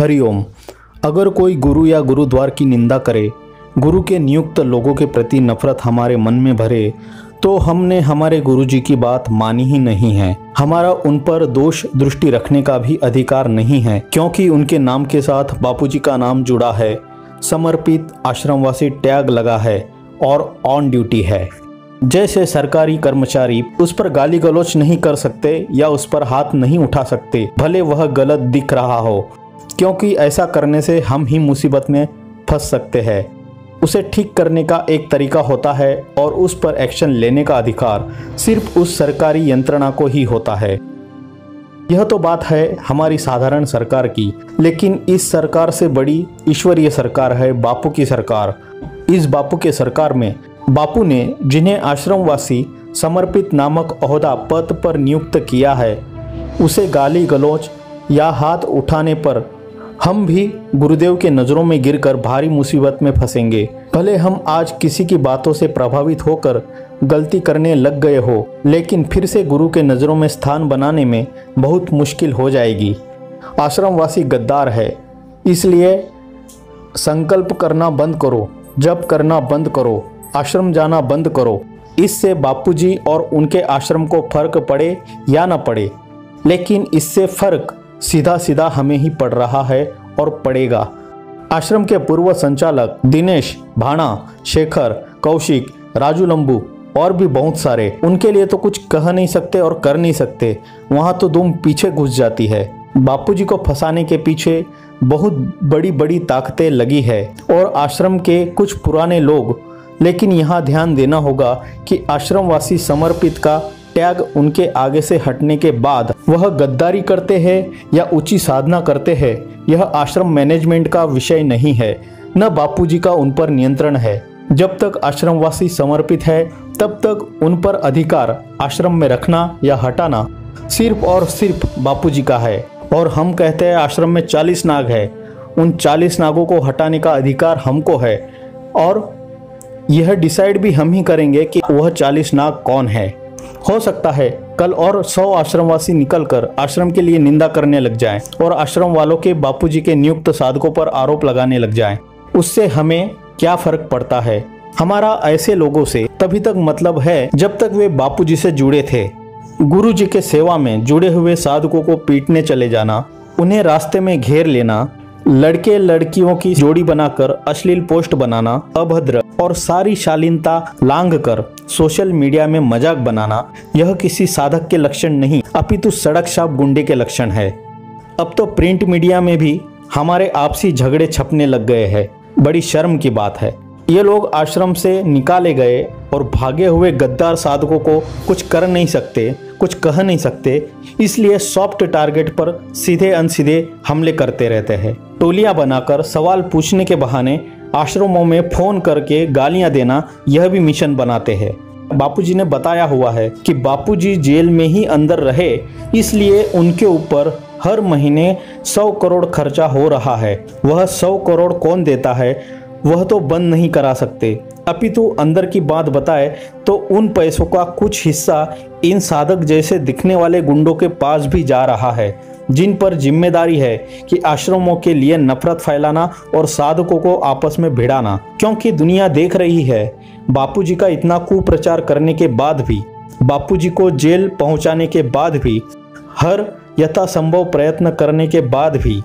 हरिओम। अगर कोई गुरु या गुरुद्वार की निंदा करे, गुरु के नियुक्त लोगों के प्रति नफरत हमारे मन में भरे, तो हमने हमारे गुरुजी की बात मानी ही नहीं है। हमारा उन पर दोष दृष्टि रखने का भी अधिकार नहीं है, क्योंकि उनके नाम के साथ बापूजी का नाम जुड़ा है, समर्पित आश्रमवासी टैग लगा है और ऑन ड्यूटी है। जैसे सरकारी कर्मचारी उस पर गाली गलौच नहीं कर सकते या उस पर हाथ नहीं उठा सकते, भले वह गलत दिख रहा हो, क्योंकि ऐसा करने से हम ही मुसीबत में फंस सकते हैं। उसे ठीक करने का एक तरीका होता है और उस पर एक्शन लेने का अधिकार सिर्फ उस सरकारी यंत्रणा को ही होता है। यह तो बात है हमारी साधारण सरकार की, लेकिन इस सरकार से बड़ी ईश्वरीय सरकार है बापू की सरकार। इस बापू के सरकार में बापू ने जिन्हें आश्रमवासी समर्पित नामक ओहदा पद पर नियुक्त किया है, उसे गाली गलौच या हाथ उठाने पर हम भी गुरुदेव के नज़रों में गिरकर भारी मुसीबत में फंसेंगे। भले हम आज किसी की बातों से प्रभावित होकर गलती करने लग गए हो, लेकिन फिर से गुरु के नज़रों में स्थान बनाने में बहुत मुश्किल हो जाएगी। आश्रमवासी गद्दार है, इसलिए संकल्प करना बंद करो, जप करना बंद करो, आश्रम जाना बंद करो। इससे बापूजी और उनके आश्रम को फर्क पड़े या न पड़े, लेकिन इससे फर्क सीधा सीधा हमें ही पड़ रहा है और पड़ेगा। आश्रम के पूर्व संचालक दिनेश, भाणा, शेखर, कौशिक, राजू लंबू और भी बहुत सारे, उनके लिए तो कुछ कह नहीं सकते और कर नहीं सकते। वहाँ तो दुम पीछे घुस जाती है। बापूजी को फंसाने के पीछे बहुत बड़ी बड़ी ताकतें लगी है और आश्रम के कुछ पुराने लोग। लेकिन यहाँ ध्यान देना होगा कि आश्रमवासी समर्पित का टैग उनके आगे से हटने के बाद वह गद्दारी करते हैं या ऊंची साधना करते हैं, यह आश्रम मैनेजमेंट का विषय नहीं है, न बापूजी का उन पर नियंत्रण है। जब तक आश्रमवासी समर्पित है, तब तक उन पर अधिकार आश्रम में रखना या हटाना सिर्फ और सिर्फ बापूजी का है। और हम कहते हैं आश्रम में 40 नाग है, उन 40 नागों को हटाने का अधिकार हमको है और यह डिसाइड भी हम ही करेंगे कि वह 40 नाग कौन है। हो सकता है कल और 100 आश्रमवासी निकलकर आश्रम के लिए निंदा करने लग जाएं और आश्रम वालों के बापूजी के नियुक्त साधकों पर आरोप लगाने लग जाएं। उससे हमें क्या फर्क पड़ता है? हमारा ऐसे लोगों से तभी तक मतलब है जब तक वे बापूजी से जुड़े थे। गुरुजी के सेवा में जुड़े हुए साधकों को पीटने चले जाना, उन्हें रास्ते में घेर लेना, लड़के लड़कियों की जोड़ी बनाकर अश्लील पोस्ट बनाना, अभद्र और सारी शालीनता लांघ कर सोशल मीडिया में मजाक बनाना, यह किसी साधक के लक्षण नहीं, अपितु सड़क छाप गुंडे के लक्षण है। अब तो प्रिंट मीडिया में भी हमारे आपसी झगड़े छपने लग गए हैं। बड़ी शर्म की बात है। ये लोग आश्रम से निकाले गए और भागे हुए गद्दार साधकों को कुछ कर नहीं सकते, कुछ कह नहीं सकते, इसलिए सॉफ्ट टारगेट पर सीधे अनसीधे हमले करते रहते हैं। टोलियां बनाकर सवाल पूछने के बहाने आश्रमों में फोन करके गालियां देना, यह भी मिशन बनाते हैं। बापूजी ने बताया हुआ है कि बापूजी जेल में ही अंदर रहे, इसलिए उनके ऊपर हर महीने 100 करोड़ खर्चा हो रहा है। वह 100 करोड़ कौन देता है, वह तो बंद नहीं करा सकते। अपितु अंदर की बात बताए तो उन पैसों का कुछ हिस्सा इन साधक जैसे दिखने वाले गुंडों के पास भी जा रहा है, जिन पर जिम्मेदारी है कि आश्रमों के लिए नफरत फैलाना और साधकों को आपस में भिड़ाना। क्योंकि दुनिया देख रही है, बापूजी का इतना कुप्रचार करने के बाद भी, बापूजी को जेल पहुंचाने के बाद भी, हर यथासंभव प्रयत्न करने के बाद भी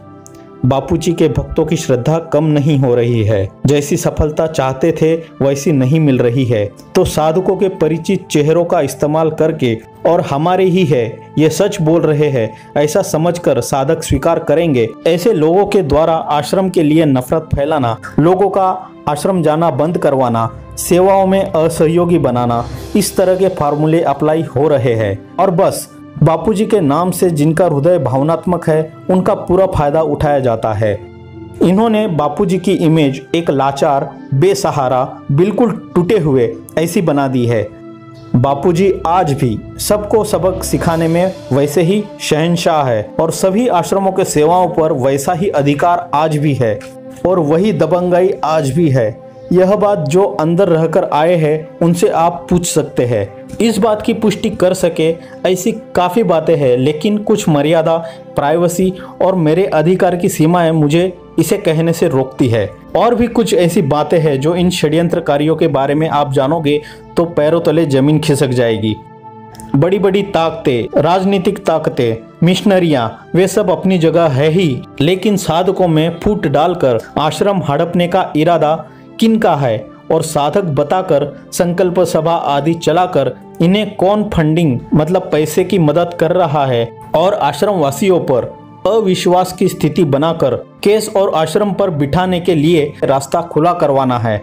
बापूजी के भक्तों की श्रद्धा कम नहीं हो रही है। जैसी सफलता चाहते थे वैसी नहीं मिल रही है। तो साधकों के परिचित चेहरों का इस्तेमाल करके और हमारे ही है, ये सच बोल रहे हैं ऐसा समझकर साधक स्वीकार करेंगे। ऐसे लोगों के द्वारा आश्रम के लिए नफरत फैलाना, लोगों का आश्रम जाना बंद करवाना, सेवाओं में असहयोगी बनाना, इस तरह के फार्मूले अप्लाई हो रहे हैं। और बस बापूजी के नाम से जिनका हृदय भावनात्मक है, उनका पूरा फायदा उठाया जाता है। इन्होंने बापूजी की इमेज एक लाचार, बेसहारा, बिल्कुल टूटे हुए ऐसी बना दी है। बापूजी आज भी सबको सबक सिखाने में वैसे ही शहंशाह है और सभी आश्रमों के सेवाओं पर वैसा ही अधिकार आज भी है और वही दबंगाई आज भी है। यह बात जो अंदर रहकर आए हैं उनसे आप पूछ सकते हैं। इस बात की पुष्टि कर सके ऐसी काफ़ी बातें हैं, लेकिन कुछ मर्यादा, प्राइवेसी और मेरे अधिकार की सीमाएं मुझे इसे कहने से रोकती है। और भी कुछ ऐसी बातें हैं जो इन षड्यंत्रकारियों के बारे में आप जानोगे तो पैरों तले जमीन खिसक जाएगी। बड़ी बड़ी ताकतें, राजनीतिक ताकतें, मिशनरियां, वे सब अपनी जगह है ही, लेकिन साधकों में फूट डालकर आश्रम हड़पने का इरादा किनका है और साधक बताकर, संकल्प सभा आदि चलाकर इन्हें कौन फंडिंग मतलब पैसे की मदद कर रहा है और आश्रम वासियों पर अविश्वास की स्थिति बनाकर केस और आश्रम पर बिठाने के लिए रास्ता खुला करवाना है।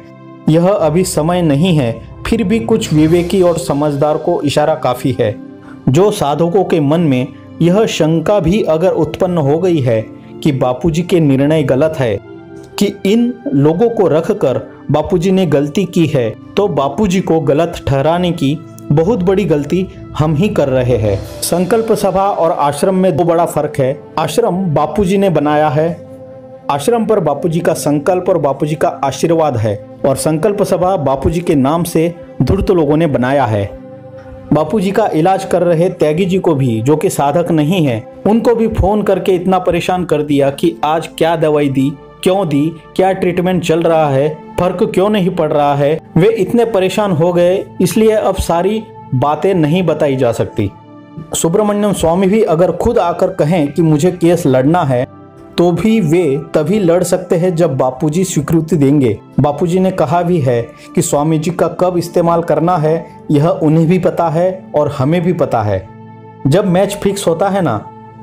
यह अभी समय नहीं है, फिर भी कुछ विवेकी और समझदार को इशारा काफी है। जो साधकों के मन में यह शंका भी अगर उत्पन्न हो गई है कि बापूजी के निर्णय गलत है, कि इन लोगों को रखकर बापूजी ने गलती की है, तो बापूजी को गलत ठहराने की बहुत बड़ी गलती हम ही कर रहे हैं। संकल्प सभा और आश्रम में दो बड़ा फर्क है। आश्रम बापूजी ने बनाया है, आश्रम पर बापूजी का संकल्प और बापूजी का आशीर्वाद है, और संकल्प सभा बापूजी के नाम से धूर्त लोगों ने बनाया है। बापूजी का इलाज कर रहे त्यागी जी को भी, जो कि साधक नहीं है, उनको भी फोन करके इतना परेशान कर दिया कि आज क्या दवाई दी, क्यों दी, क्या ट्रीटमेंट चल रहा है, फर्क क्यों नहीं पड़ रहा है। वे इतने परेशान हो गए, इसलिए अब सारी बातें नहीं बताई जा सकती। सुब्रमण्यम स्वामी भी अगर खुद आकर कहें कि मुझे केस लड़ना है, तो भी वे तभी लड़ सकते हैं जब बापूजी स्वीकृति देंगे। बापूजी ने कहा भी है कि स्वामी जी का कब इस्तेमाल करना है यह उन्हें भी पता है और हमें भी पता है। जब मैच फिक्स होता है ना,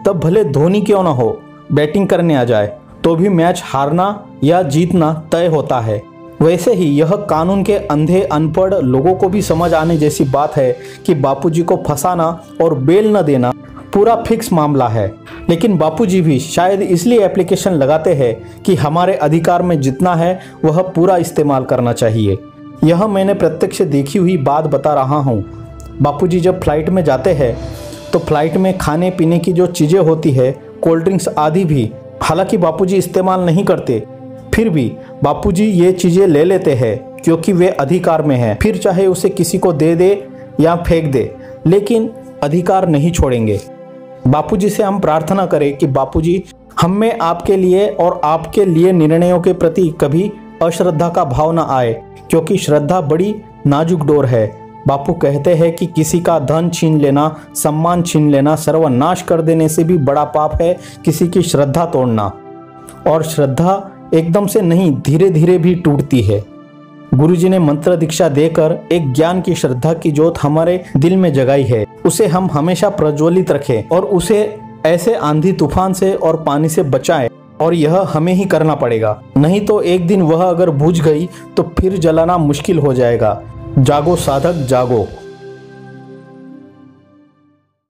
तब भले धोनी क्यों ना हो बैटिंग करने आ जाए, तो भी मैच हारना या जीतना तय होता है। वैसे ही यह कानून के अंधे अनपढ़ लोगों को भी समझ आने जैसी बात है कि बापूजी को फंसाना और बेल न देना पूरा फिक्स मामला है। लेकिन बापूजी भी शायद इसलिए एप्लीकेशन लगाते हैं कि हमारे अधिकार में जितना है वह पूरा इस्तेमाल करना चाहिए। यह मैंने प्रत्यक्ष देखी हुई बात बता रहा हूँ। बापूजी जब फ्लाइट में जाते हैं तो फ्लाइट में खाने पीने की जो चीज़ें होती है, कोल्ड ड्रिंक्स आदि भी, हालांकि बापूजी इस्तेमाल नहीं करते, फिर भी बापूजी ये चीज़ें ले लेते हैं क्योंकि वे अधिकार में हैं। फिर चाहे उसे किसी को दे दे या फेंक दे, लेकिन अधिकार नहीं छोड़ेंगे। बापूजी से हम प्रार्थना करें कि बापूजी हम में आपके लिए और आपके लिए निर्णयों के प्रति कभी अश्रद्धा का भाव न आए, क्योंकि श्रद्धा बड़ी नाजुक डोर है। बापू कहते हैं कि किसी का धन छीन लेना, सम्मान छीन लेना, सर्वनाश कर देने से भी बड़ा पाप है किसी की श्रद्धा तोड़ना। और श्रद्धा एकदम से नहीं, धीरे धीरे भी टूटती है। गुरुजी ने मंत्र दीक्षा देकर एक ज्ञान की श्रद्धा की ज्योत हमारे दिल में जगाई है, उसे हम हमेशा प्रज्वलित रखें और उसे ऐसे आंधी तूफान से और पानी से बचाएं। और यह हमें ही करना पड़ेगा, नहीं तो एक दिन वह अगर बुझ गई तो फिर जलाना मुश्किल हो जाएगा। जागो साधक जागो।